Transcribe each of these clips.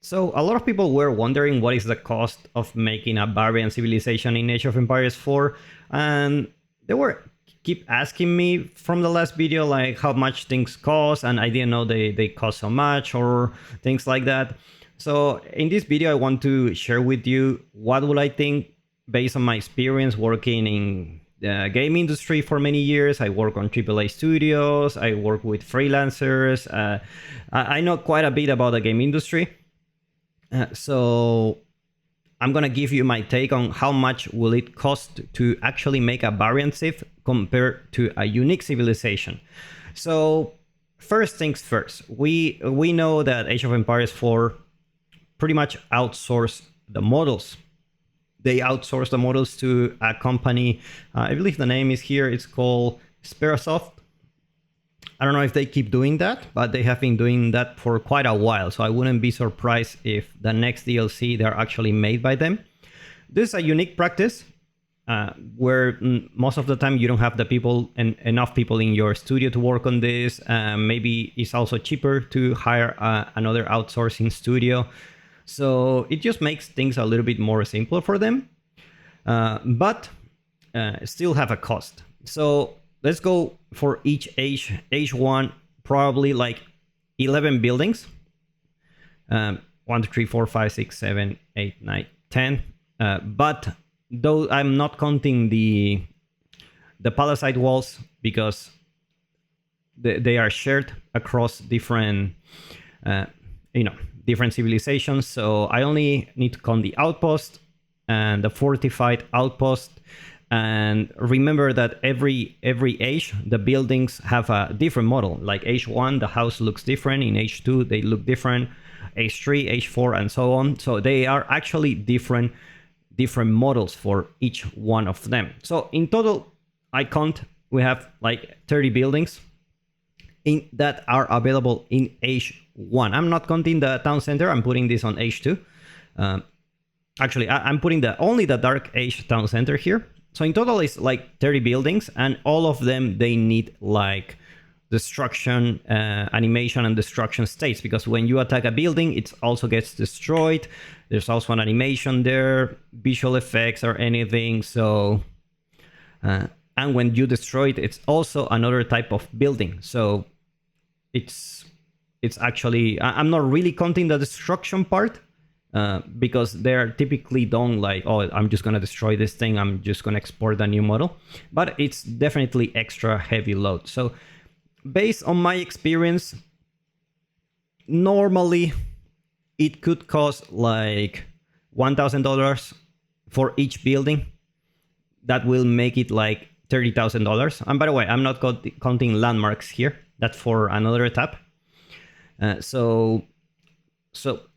So a lot of people were wondering what is the cost of making a variant civilization in Age of Empires 4, and they were keep asking me from the last video like how much things cost, and I didn't know they cost so much or things like that. So in this video I want to share with you what would I think based on my experience working in the game industry for many years. I work on AAA studios, I work with freelancers, I know quite a bit about the game industry. So I'm gonna give you my take on how much will it cost to actually make a variant civ compared to a unique civilization. So first things first, we know that Age of Empires 4 pretty much outsourced the models. They outsourced the models to a company, I believe the name is here, it's called Sperasoft. I don't know if they keep doing that, but they have been doing that for quite a while. So I wouldn't be surprised if the next DLC they're actually made by them. This is a unique practice where most of the time you don't have the people and enough people in your studio to work on this. Maybe it's also cheaper to hire another outsourcing studio. So it just makes things a little bit more simple for them, but still have a cost. So let's go for each age. Age 1, probably like 11 buildings. 1, 2, 3, 4, 5, 6, 7, 8, 9, 10. But though I'm not counting the palisade walls because they are shared across different, different civilizations. So I only need to count the outpost and the fortified outpost. And remember that every age, the buildings have a different model. Like age 1, the house looks different. In age 2, they look different. Age 3, age 4, and so on. So they are actually different models for each one of them. So in total, I count we have like 30 buildings that are available in age 1. I'm not counting the town center. I'm putting this on age 2. Actually, I'm putting only the Dark Age town center here. So in total, it's like 30 buildings, and all of them, they need like destruction, animation, and destruction states, because when you attack a building, it also gets destroyed. There's also an animation there, visual effects or anything. So, and when you destroy it, it's also another type of building. So it's actually, I'm not really counting the destruction part. Because they're typically done like, oh, I'm just going to destroy this thing, I'm just going to export a new model. But it's definitely extra heavy load. So based on my experience, normally it could cost like $1,000 for each building. That will make it like $30,000. And by the way, I'm not counting landmarks here. That's for another tab. So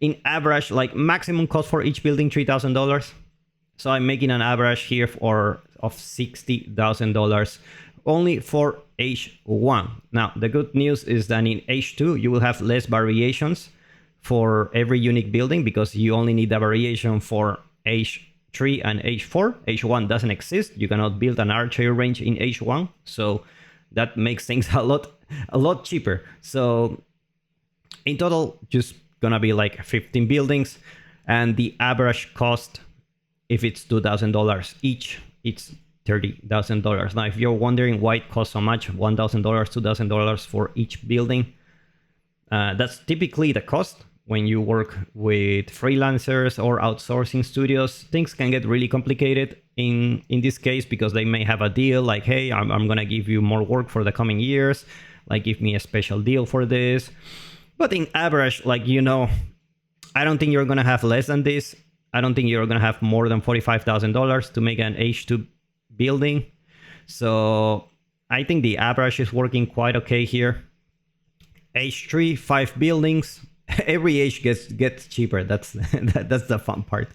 in average, like maximum cost for each building, $3,000. So I'm making an average here of $60,000 only for age 1. Now, the good news is that in age 2, you will have less variations for every unique building because you only need a variation for age 3 and age 4. Age 1 doesn't exist. You cannot build an archery range in age 1. So that makes things a lot cheaper. So in total, just gonna be like 15 buildings, and the average cost, if it's $2,000 each, it's $30,000. Now, if you're wondering why it costs so much, $1,000, $2,000 for each building, that's typically the cost when you work with freelancers or outsourcing studios. Things can get really complicated in this case because they may have a deal like, hey, I'm gonna give you more work for the coming years, like give me a special deal for this. But in average, like, I don't think you're going to have less than this. I don't think you're going to have more than $45,000 to make an age 2 building. So I think the average is working quite okay here. Age 3, 5 buildings. Every age gets cheaper. That's the fun part.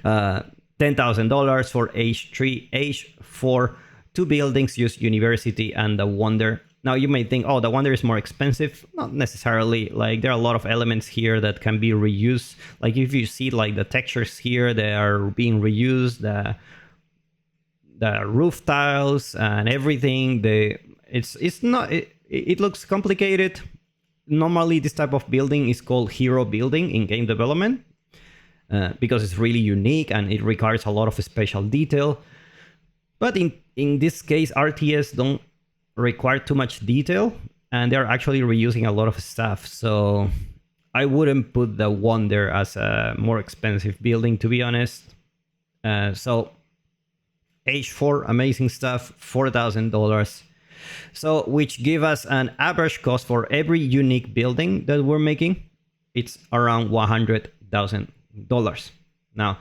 $10,000 for age 3. Age 4, 2 buildings, use university and the wonder. Now you may think, oh, the wonder is more expensive. Not necessarily. Like, there are a lot of elements here that can be reused. Like, if you see like the textures here, they are being reused. The roof tiles and everything. It looks complicated. normally this type of building is called hero building in game development because it's really unique and it requires a lot of special detail. But in this case, RTS don't require too much detail, and they're actually reusing a lot of stuff. So I wouldn't put the Wonder as a more expensive building, to be honest. So H4, amazing stuff, $4,000. So which give us an average cost for every unique building that we're making. It's around $100,000. Now,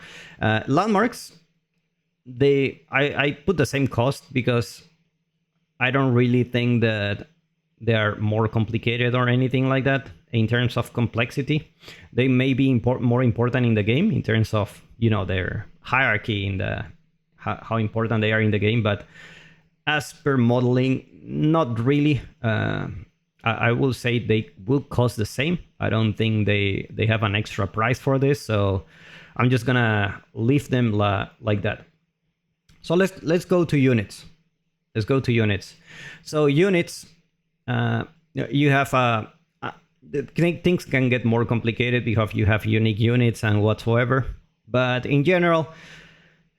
landmarks, I put the same cost because I don't really think that they are more complicated or anything like that in terms of complexity. They may be more important in the game in terms of, you know, their hierarchy in the how important they are in the game, but as per modeling, not really. I will say they will cost the same. I don't think they have an extra price for this, so I'm just gonna leave them like that. So let's go to units. Let's go to units. So units, you have things can get more complicated because you have unique units and whatsoever. But in general,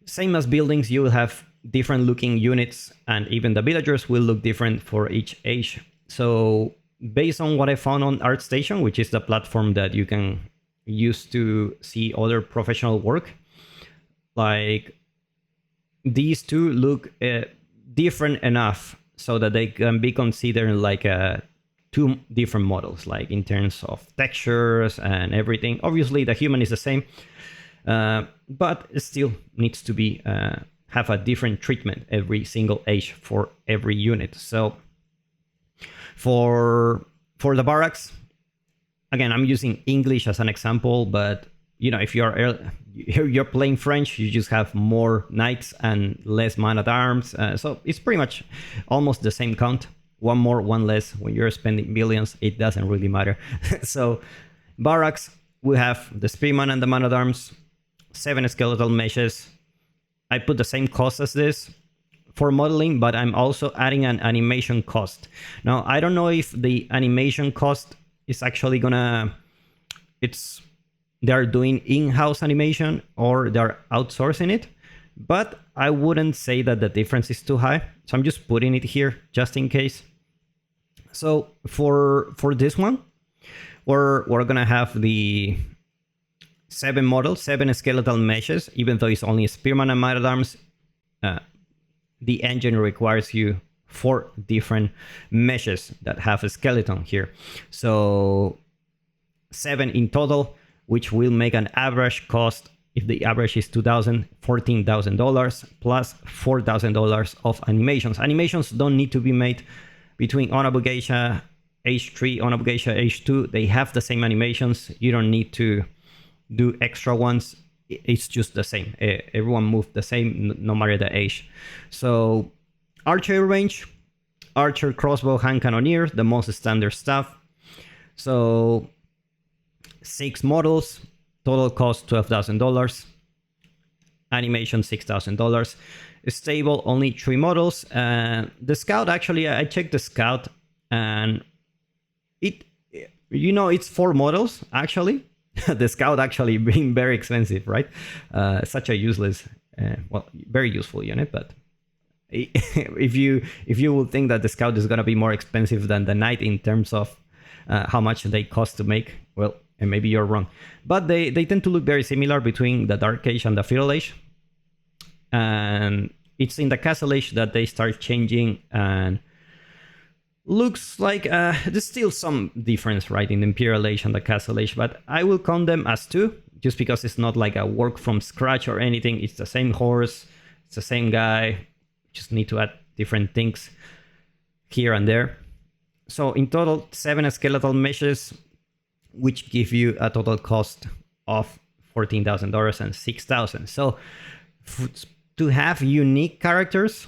same as buildings, you will have different looking units, and even the villagers will look different for each age. So based on what I found on ArtStation, which is the platform that you can use to see other professional work, like these two look different enough so that they can be considered like two different models, like in terms of textures and everything. Obviously the human is the same, but it still needs to be have a different treatment every single age for every unit. So for the barracks, again, I'm using English as an example, but you know, if you're playing French, you just have more knights and less man-at-arms. So it's pretty much almost the same count. One more, one less. When you're spending millions, it doesn't really matter. So barracks, we have the spearman and the man-at-arms, 7 skeletal meshes. I put the same cost as this for modeling, but I'm also adding an animation cost. Now, I don't know if the animation cost is actually they're doing in-house animation or they're outsourcing it, but I wouldn't say that the difference is too high. So I'm just putting it here just in case. So for this one, we're gonna have the 7 models, 7 skeletal meshes. Even though it's only spearman and man-at-arms, the engine requires you 4 different meshes that have a skeleton here. So 7 in total, which will make an average cost, if the average is $2,000, $14,000 plus $4,000 of animations. Animations don't need to be made between Onabugeisha H3, Onabugeisha H2. They have the same animations. You don't need to do extra ones. It's just the same. Everyone moved the same, no matter the age. So archery range, archer, crossbow, hand cannoneer, the most standard stuff. So 6 models, total cost $12,000, animation $6,000, stable only 3 models. The scout, actually, I checked the scout and it's 4 models actually. The scout actually being very expensive, right? Such a useless, well, very useful unit, but if you would think that the scout is going to be more expensive than the knight in terms of how much they cost to make, well, and maybe you're wrong. But they tend to look very similar between the Dark Age and the Feudal Age. And it's in the Castle Age that they start changing, and looks like there's still some difference, right, in the Imperial Age and the Castle Age, but I will count them as 2, just because it's not like a work from scratch or anything. It's the same horse, it's the same guy, just need to add different things here and there. So in total, 7 skeletal meshes, which give you a total cost of $14,000 and $6,000. So to have unique characters,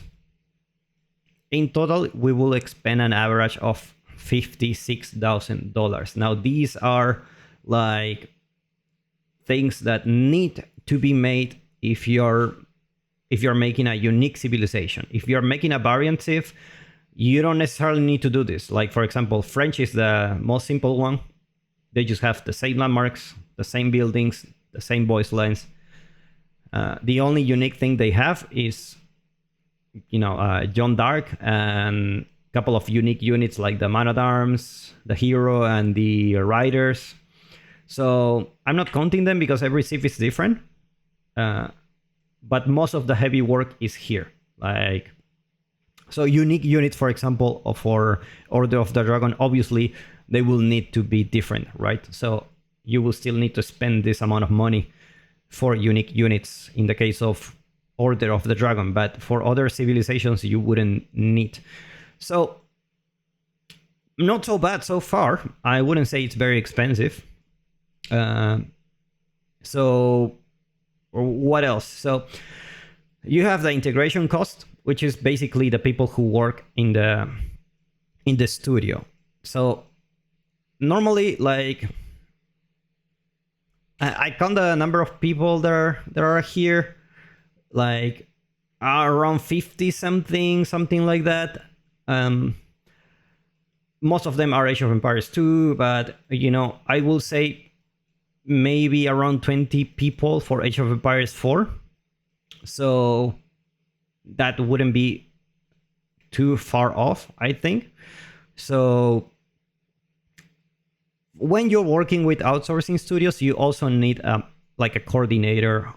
in total, we will expend an average of $56,000. Now, these are like things that need to be made if you're making a unique civilization. If you're making a variant civ, you don't necessarily need to do this. Like, for example, French is the most simple one. They just have the same landmarks, the same buildings, the same voice lines. The only unique thing they have is, John Dark and a couple of unique units like the Man-at-Arms, the Hero, and the Riders. So I'm not counting them because every civ is different. But most of the heavy work is here. So unique units, for example, for Order of the Dragon, obviously they will need to be different, right? So you will still need to spend this amount of money for unique units in the case of Order of the Dragon, but for other civilizations you wouldn't need. So not so bad so far. I wouldn't say it's very expensive. So what else? So you have the integration cost, which is basically the people who work in the studio. So normally, like, I count the number of people that are here, like around 50 something like that. Most of them are Age of Empires 2, but I will say maybe around 20 people for Age of Empires 4. So that wouldn't be too far off, I think. So when you're working with outsourcing studios, you also need like a coordinator,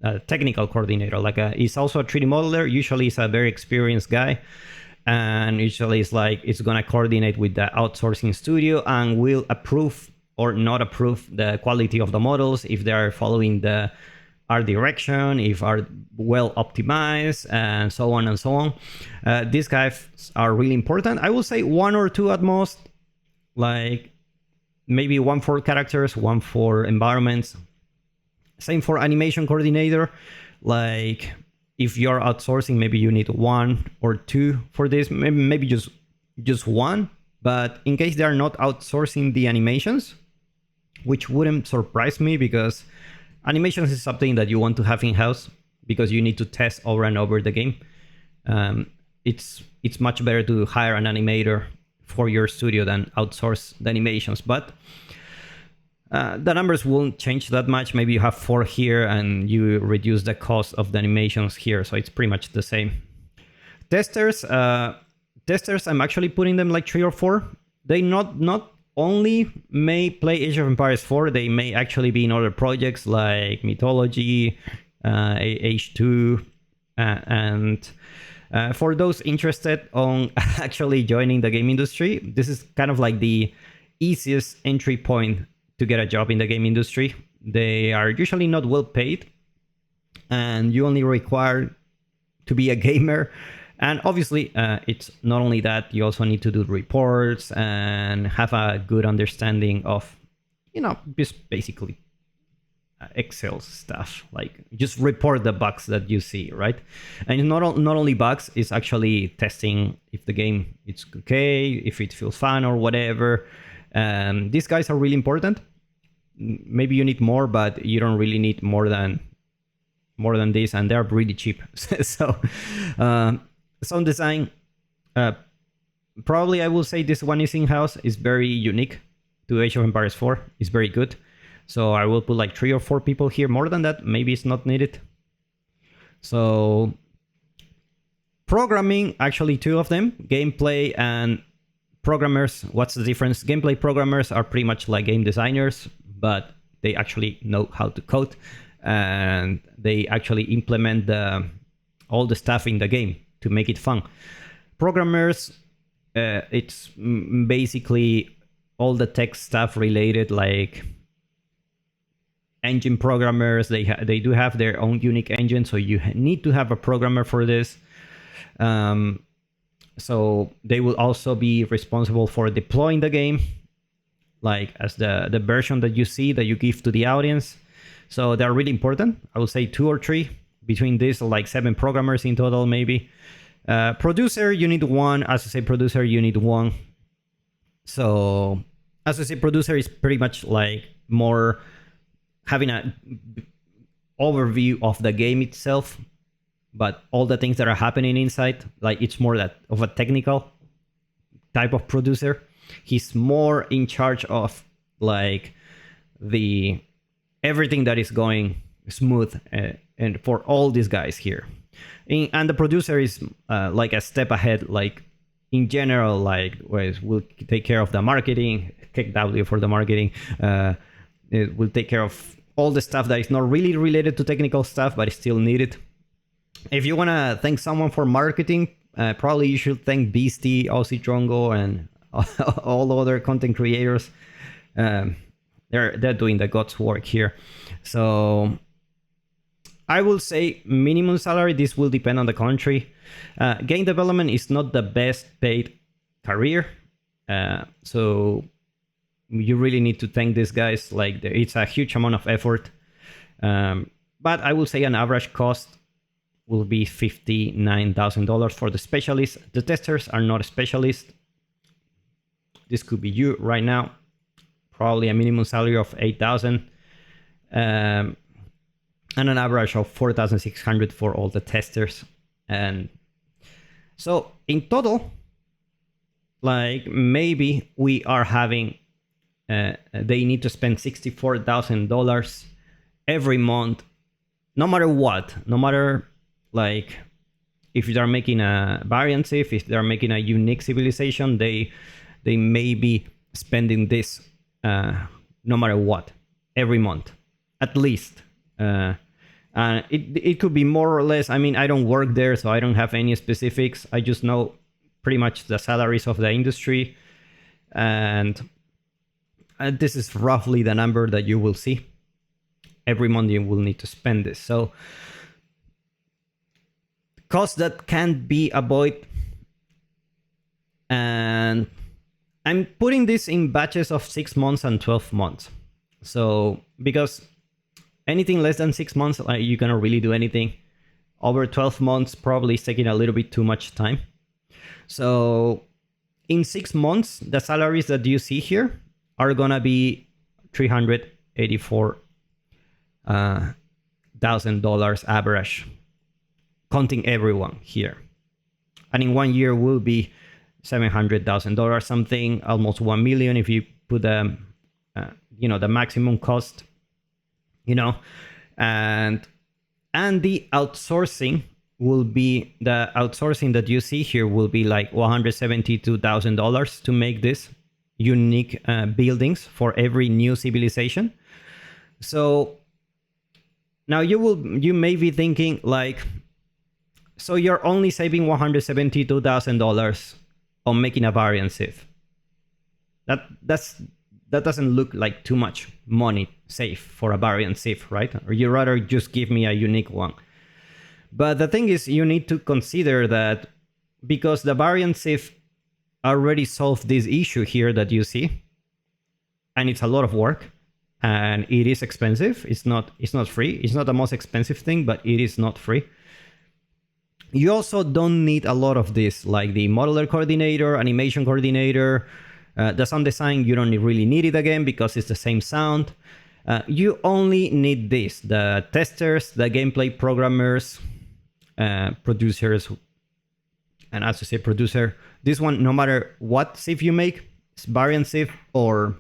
a technical coordinator. He's also a 3D modeler. Usually he's a very experienced guy, and usually it's gonna coordinate with the outsourcing studio and will approve or not approve the quality of the models if they are following the art direction, if are well optimized, and so on and so on. These guys are really important. I will say one or two at most, like maybe one for characters, one for environments. Same for animation coordinator. Like if you're outsourcing, maybe you need one or two for this, maybe just one. But in case they are not outsourcing the animations, which wouldn't surprise me because animations is something that you want to have in-house because you need to test over and over the game. It's much better to hire an animator for your studio than outsource the animations. But the numbers won't change that much. Maybe you have 4 here and you reduce the cost of the animations here. So it's pretty much the same. Testers, I'm actually putting them like 3 or 4. They not only may play Age of Empires 4, they may actually be in other projects like Mythology, H2, and for those interested on actually joining the game industry, this is kind of like the easiest entry point to get a job in the game industry. They are usually not well paid, and you only require to be a gamer. And obviously, it's not only that, you also need to do reports and have a good understanding of, just basically Excel stuff. Like just report the bugs that you see, right? And not only bugs, it's actually testing if the game is okay, if it feels fun or whatever. These guys are really important. Maybe you need more, but you don't really need more than this, and they're really cheap. So sound design, probably I will say this one is in-house. Is very unique to Age of Empires 4. It's very good. So I will put like 3 or 4 people here. More than that, maybe it's not needed. So programming, actually 2 of them, gameplay and programmers. What's the difference? Gameplay programmers are pretty much like game designers, but they actually know how to code and they actually implement all the stuff in the game to make it fun. Programmers, it's basically all the tech stuff related, like engine programmers. They do have their own unique engine, so you need to have a programmer for this. So they will also be responsible for deploying the game, like as the version that you see that you give to the audience. So they're really important. I would say 2 or 3 between this, like 7 programmers in total, maybe. Producer, you need 1. Associate producer, you need 1. So associate producer is pretty much like more having an overview of the game itself, but all the things that are happening inside, like it's more that of a technical type of producer. He's more in charge of like the everything that is going smooth, and for all these guys here. And the producer is like a step ahead, like in general, like will take care of the marketing, KW for the marketing. It will take care of all the stuff that is not really related to technical stuff, but is still needed. If you want to thank someone for marketing, probably you should thank Beastie, Aussie Drongo, and all other content creators. They're doing the God's work here. So I will say minimum salary. This will depend on the country. Game development is not the best paid career. So you really need to thank these guys. Like it's a huge amount of effort. But I will say an average cost will be $59,000 for the specialists. The testers are not specialists. This could be you right now. Probably a minimum salary of $8,000. And an average of $4,600 for all the testers. And so in total, like maybe we are having, they need to spend $64,000 every month, no matter what, no matter like if they're making a variant civ, if they're making a unique civilization, they may be spending this no matter what every month, at least. It could be more or less. I mean, I don't work there, so I don't have any specifics. I just know pretty much the salaries of the industry. And this is roughly the number that you will see. Every month you will need to spend this. So costs that can't be avoided. And I'm putting this in batches of 6 months and 12 months. So because anything less than 6 months, you cannot really do anything. Over 12 months, probably is taking a little bit too much time. So in 6 months, the salaries that you see here are gonna be $384,000 average, counting everyone here. And in 1 year will be $700,000, something almost 1 million if you put the maximum cost. And the outsourcing will be, the outsourcing that you see here will be like $172,000 to make this unique buildings for every new civilization. So now you may be thinking like, so you're only saving $172,000 on making a variant civ. That doesn't look like too much money saved for a variant civ, right? Or you rather just give me a unique one. But the thing is, you need to consider that because the variant civ already solved this issue here that you see, and it's a lot of work, and it is expensive. It's not free. It's not the most expensive thing, but it is not free. You also don't need a lot of this, like the modeler coordinator, animation coordinator, the sound design. You don't really need it again because it's the same sound. You only need this: the testers, the gameplay programmers, producers, and associate producer. This one, no matter what civ you make, variant civ or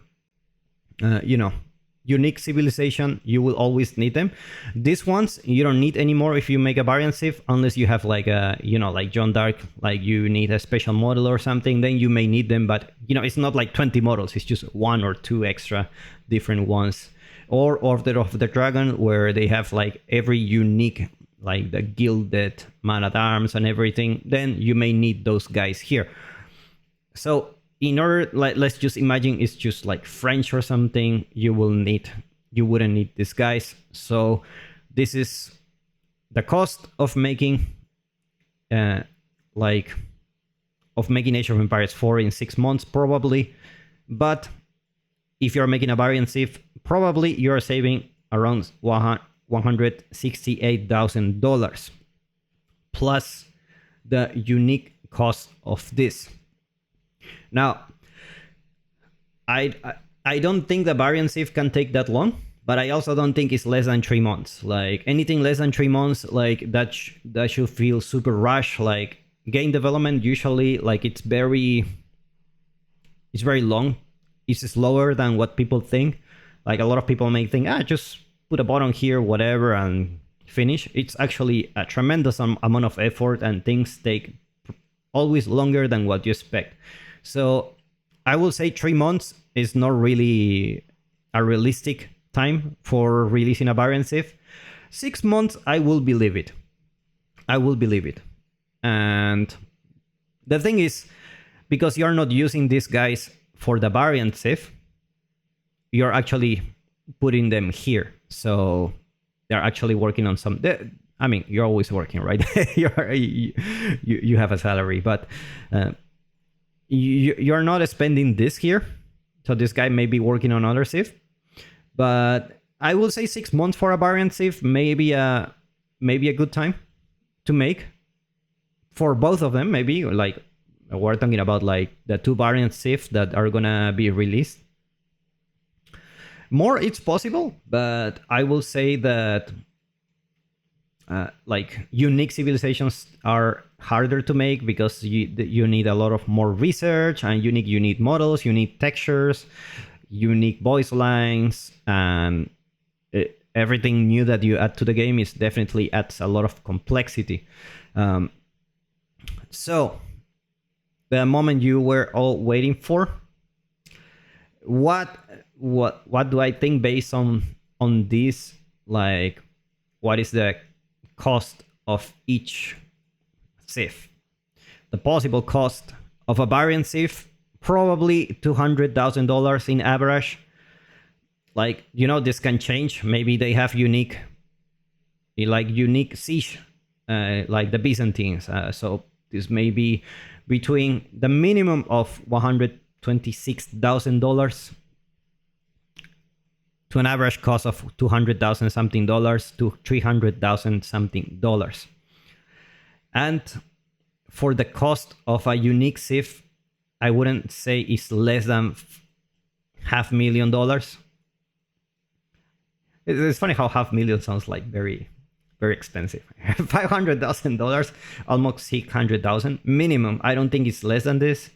unique civilization, you will always need them. These ones you don't need anymore if you make a variant civ, unless you have like a like John Dark, like you need a special model or something, then you may need them. But it's not like 20 models, it's just 1 or 2 extra different ones. Or Order of the Dragon, where they have like every unique, like the gilded man-at-arms and everything, then you may need those guys here. So in order, let's just imagine it's just like French or something, you wouldn't need these guys. So this is the cost of making Age of Empires 4 in 6 months, probably. But if you're making a variant civ, probably you're saving around $168,000 plus the unique cost of this. Now, I don't think the variant civ can take that long, but I also don't think it's less than 3 months. Like anything less than 3 months, like that should feel super rushed. Like game development usually, like it's very It's very long. It's slower than what people think. Like a lot of people may think, just put a button here, whatever, and finish. It's actually a tremendous amount of effort, and things take always longer than what you expect. So I will say 3 months is not really a realistic time for releasing a variant civ. 6 months, I will believe it. I will believe it. And the thing is, because you're not using these guys for the variant civ, you're actually putting them here. So they're actually working on some... I mean, you're always working, right? you have a salary, but you're not spending this here. So this guy may be working on other civ. But I will say 6 months for a variant civ, maybe a good time to make for both of them. Maybe like we're talking about like the 2 variant civs that are gonna be released. More, it's possible, but I will say that like unique civilizations are harder to make because you need a lot of more research, and you need models, you need textures, unique voice lines, and everything new that you add to the game is definitely adds a lot of complexity. So the moment you were all waiting for, what do I think based on this? Like, what is the cost of each civ? The possible cost of a variant civ, probably $200,000 in average. Like, this can change. Maybe they have unique siege, like the Byzantines. So this may be between the minimum of $126,000 to an average cost of $200,000 something dollars to $300,000 something dollars. And for the cost of a unique civ, I wouldn't say it's less than $500,000. It's funny how $500,000 sounds like very, very expensive. $500,000, almost $600,000 minimum. I don't think it's less than this.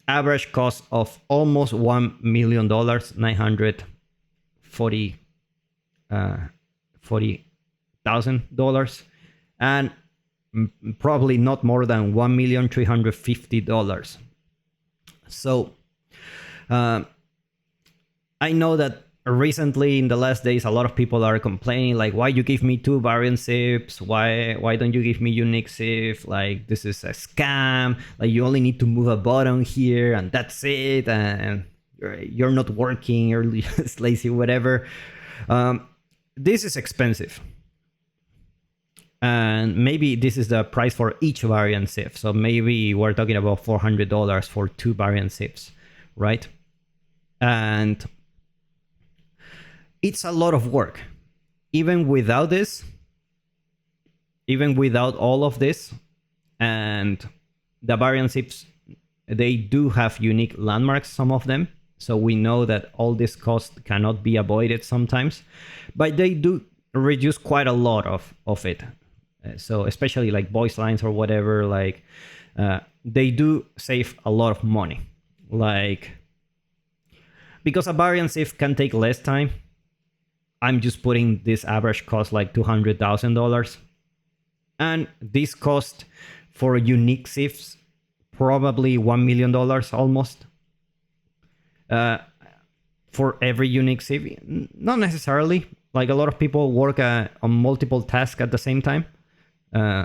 Average cost of almost $1 million, $940,000, and probably not more than $1,350,000. So I know that recently in the last days a lot of people are complaining, like, why you give me 2 variant civs, why don't you give me unique civ, like this is a scam, like you only need to move a button here and that's it, and you're not working, you're just lazy, whatever. This is expensive, and maybe this is the price for each variant civ. So maybe we're talking about $400 for 2 variant civs, right? And it's a lot of work. Even without this, even without all of this, and the variant civs, they do have unique landmarks, some of them. So we know that all this cost cannot be avoided sometimes, but they do reduce quite a lot of it. So especially like voice lines or whatever, like they do save a lot of money. Like, because a variant civ can take less time, I'm just putting this average cost like $200,000, and this cost for unique civs probably $1 million almost. For every unique civ, not necessarily. Like a lot of people work on multiple tasks at the same time.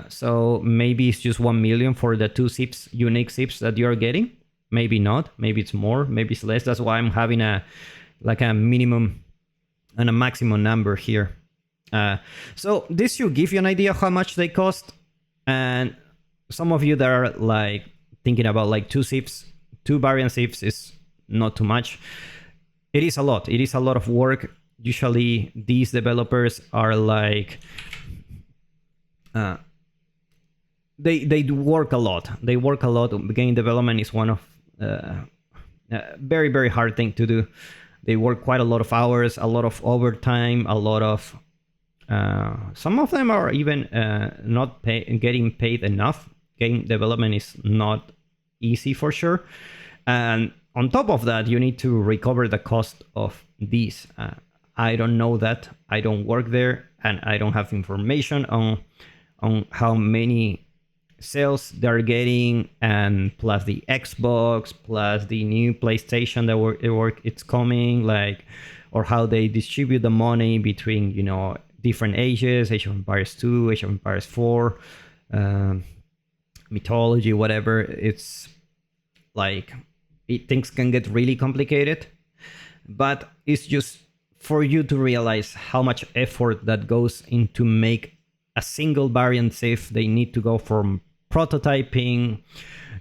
So maybe it's just 1 million for the 2 civs, unique civs that you're getting. Maybe not. Maybe it's more. Maybe it's less. That's why I'm having a minimum and a maximum number here. So this should give you an idea how much they cost. And some of you that are like thinking about like 2 civs, 2 variant civs is not too much. It is a lot. It is a lot of work. Usually these developers are like they do work a lot. They work a lot. Game development is one of very, very hard thing to do. They work quite a lot of hours, a lot of overtime, a lot of some of them are even not getting paid enough. Game development is not easy for sure. And on top of that, you need to recover the cost of these. I don't know that. I don't work there, and I don't have information on how many sales they're getting, and plus the Xbox, plus the new PlayStation it's coming, like, or how they distribute the money between, you know, different ages, Age of Empires 2, Age of Empires 4, mythology, whatever. It's like, things can get really complicated, but it's just for you to realize how much effort that goes into make a single variant safe. They need to go from prototyping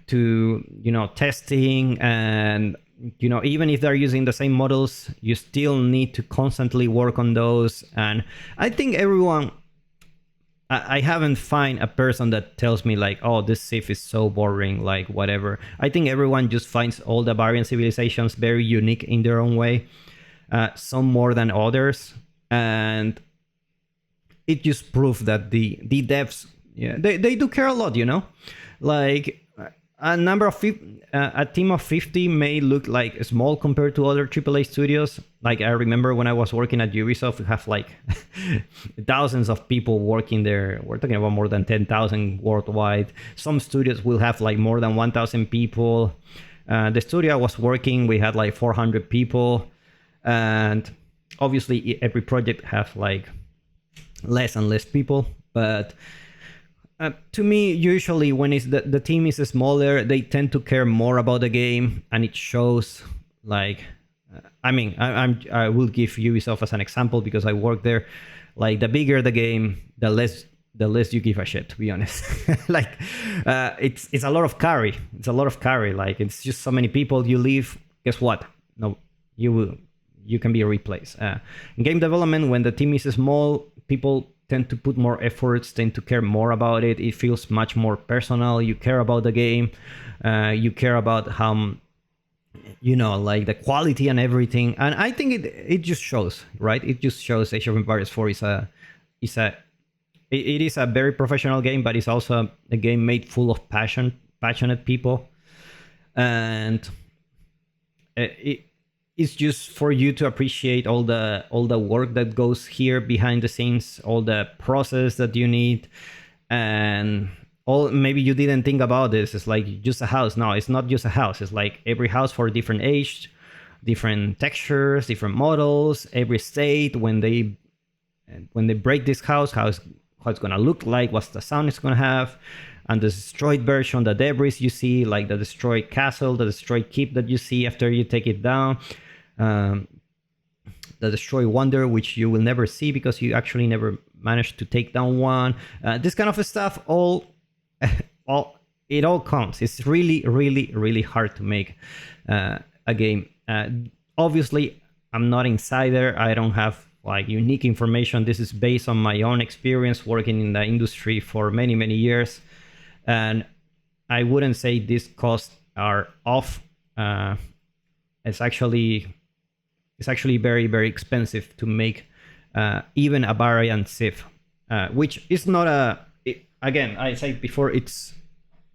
to, you know, testing, and, you know, even if they're using the same models, you still need to constantly work on those. And I think everyone, I haven't find a person that tells me like, oh, this safe is so boring, like whatever. I think everyone just finds all the variant civilizations very unique in their own way, some more than others, and it just proves that the devs, yeah, they do care a lot, you know. Like, a team of 50 may look like small compared to other AAA studios. Like, I remember when I was working at Ubisoft, we have like thousands of people working there. We're talking about more than 10,000 worldwide. Some studios will have like more than 1,000 people. The studio I was working, we had like 400 people, and obviously every project have like less and less people, but to me, usually when it's the team is smaller, they tend to care more about the game, and it shows. Like, I mean, I will give Ubisoft as an example because I work there. Like, the bigger the game, the less you give a shit, to be honest. Like, it's a lot of carry. It's a lot of carry. Like, it's just so many people. You leave, guess what? No, you can be replaced. In game development, when the team is small, people tend to put more efforts, tend to care more about it. It feels much more personal. You care about the game. You care about how, you know, like the quality and everything. And I think it just shows, right? It just shows Age of Empires 4 it is a very professional game, but it's also a game made full of passionate people. And it's just for you to appreciate all the work that goes here behind the scenes, all the process that you need, and all. Maybe you didn't think about this. It's like just a house. No, it's not just a house. It's like every house for different age, different textures, different models, every state. When they break this house, how it's gonna look like, what's the sound it's gonna have. And the destroyed version, the debris you see, like the destroyed castle, the destroyed keep that you see after you take it down, the destroyed wonder, which you will never see because you actually never managed to take down one. This kind of stuff, it all counts. It's really, really, really hard to make a game. Obviously, I'm not insider. I don't have like unique information. This is based on my own experience working in the industry for many, many years. And I wouldn't say these costs are off. It's actually very, very expensive to make even a variant civ, which is not again, I said before,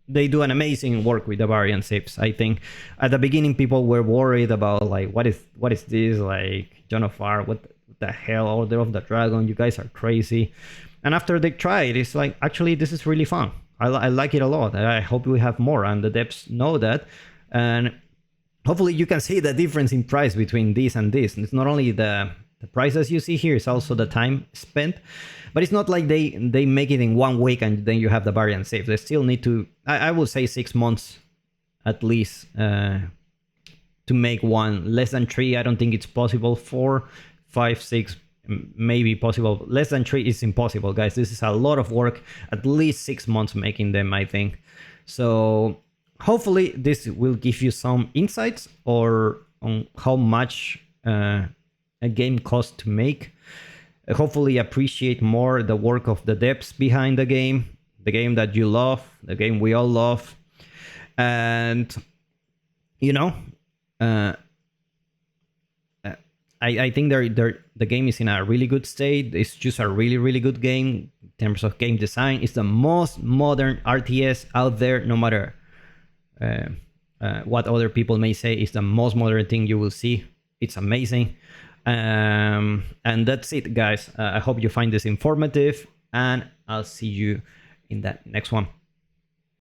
they do an amazing work with the variant civs. I think at the beginning people were worried about like, what is this, like Joan of Arc, what the hell, Order of the Dragon, you guys are crazy. And after they tried, it's like, actually this is really fun. I like it a lot. I hope we have more, and the devs know that. And hopefully you can see the difference in price between this and this. It's not only the prices you see here, it's also the time spent. But it's not like they make it in 1 week and then you have the variant safe. They still need to, I would say 6 months at least to make one. Less than 3, I don't think it's possible. 4, 5, 6, maybe possible. Less than 3 is impossible, guys. This is a lot of work. At least 6 months making them, I think. So hopefully this will give you some insights or on how much a game costs to make. Hopefully appreciate more the work of the devs behind the game that you love, the game we all love. And you know, I think the game is in a really good state. It's just a really, really good game in terms of game design. It's the most modern RTS out there, no matter what other people may say is the most modern thing you will see. It's amazing. And that's it, guys. I hope you find this informative, and I'll see you in that next one.